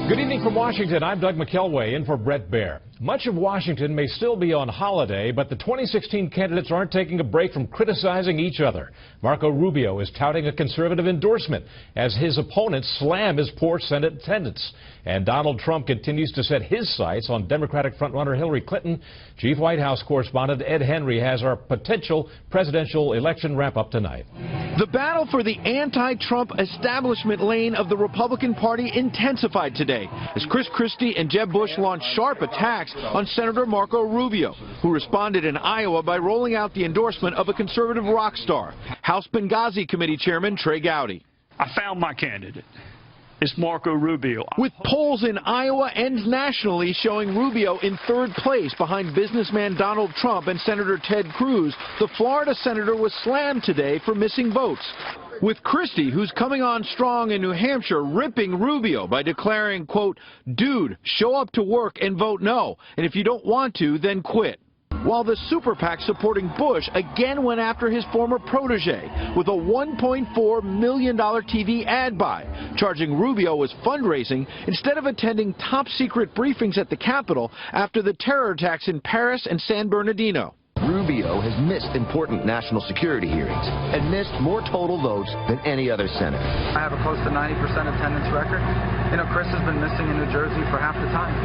Good evening from Washington. I'm Doug Mckelway in for Brett Baer. Much of Washington may still be on holiday, but the 2016 candidates aren't taking a break from criticizing each other. Marco Rubio is touting a conservative endorsement as his opponents slam his poor Senate attendance. And Donald Trump continues to set his sights on Democratic frontrunner Hillary Clinton. Chief White House correspondent Ed Henry has our potential presidential election wrap-up tonight. The battle for the anti-Trump establishment lane of the Republican Party intensified today as Chris Christie and Jeb Bush launched sharp attacks on Senator Marco Rubio, who responded in Iowa by rolling out the endorsement of a conservative rock star, House Benghazi Committee Chairman Trey Gowdy. I found my candidate. It's Marco Rubio. With polls in Iowa and nationally showing Rubio in third place behind businessman Donald Trump and Senator Ted Cruz, the Florida senator was slammed today for missing votes. With Christie, who's coming on strong in New Hampshire, ripping Rubio by declaring, quote, "Dude, show up to work and vote no, and if you don't want to, then quit." While the super PAC supporting Bush again went after his former protege with a $1.4 million TV ad buy, charging Rubio was fundraising instead of attending top-secret briefings at the Capitol after the terror attacks in Paris and San Bernardino. Rubio has missed important national security hearings and missed more total votes than any other senator. I have a close to 90% attendance record. You know, Chris has been missing in New Jersey for half the time.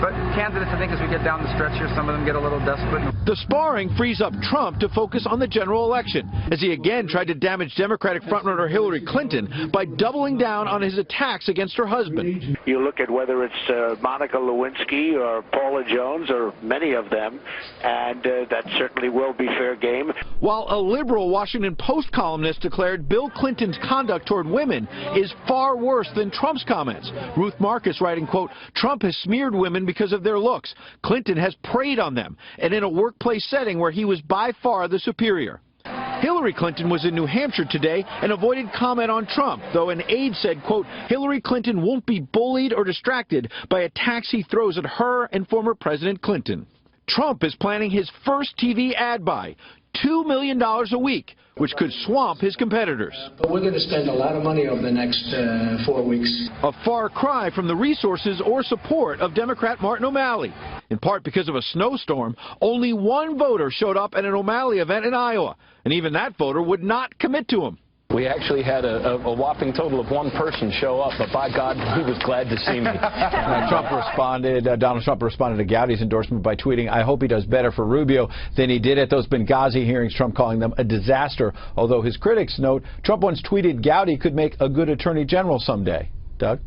But candidates, I think, as we get down the stretch here, some of them get a little desperate. The sparring frees up Trump to focus on the general election, as he again tried to damage Democratic frontrunner Hillary Clinton by doubling down on his attacks against her husband. You look at whether it's Monica Lewinsky or Paula Jones or many of them, and that certainly will be fair game. While a liberal Washington Post columnist declared Bill Clinton's conduct toward women is far worse than Trump's comments. Ruth Marcus writing, quote, "Trump has smeared women because of their looks. Clinton has preyed on them, and in a workplace setting where he was by far the superior." Hillary Clinton was in New Hampshire today and avoided comment on Trump, though an aide said, quote, "Hillary Clinton won't be bullied or distracted by attacks he throws at her and former President Clinton." Trump is planning his first TV ad buy, $2 million a week, which could swamp his competitors. But we're going to spend a lot of money over the next 4 weeks. A far cry from the resources or support of Democrat Martin O'Malley. In part because of a snowstorm, only one voter showed up at an O'Malley event in Iowa, and even that voter would not commit to him. We actually had a whopping total of one person show up, but by God, he was glad to see me. Donald Trump responded to Gowdy's endorsement by tweeting, "I hope he does better for Rubio than he did at those Benghazi hearings," Trump calling them a disaster. Although his critics note Trump once tweeted Gowdy could make a good attorney general someday. Doug?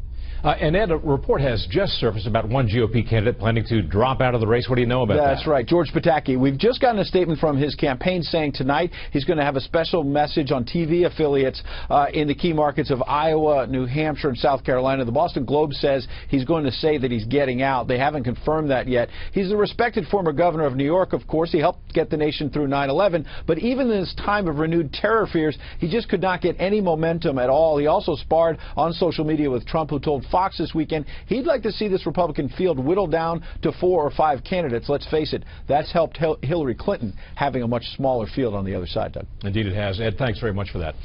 And Ed, a report has just surfaced about one GOP candidate planning to drop out of the race. What do you know about that? That's right. George Pataki. We've just gotten a statement from his campaign saying tonight he's going to have a special message on TV affiliates in the key markets of Iowa, New Hampshire, and South Carolina. The Boston Globe says he's going to say that he's getting out. They haven't confirmed that yet. He's a respected former governor of New York, of course. He helped get the nation through 9/11. But even in this time of renewed terror fears, he just could not get any momentum at all. He also sparred on social media with Trump, who told Fox this weekend he'd like to see this Republican field whittled down to 4 or 5 candidates. Let's face it, that's helped Hillary Clinton having a much smaller field on the other side, Doug. Indeed it has. Ed, thanks very much for that.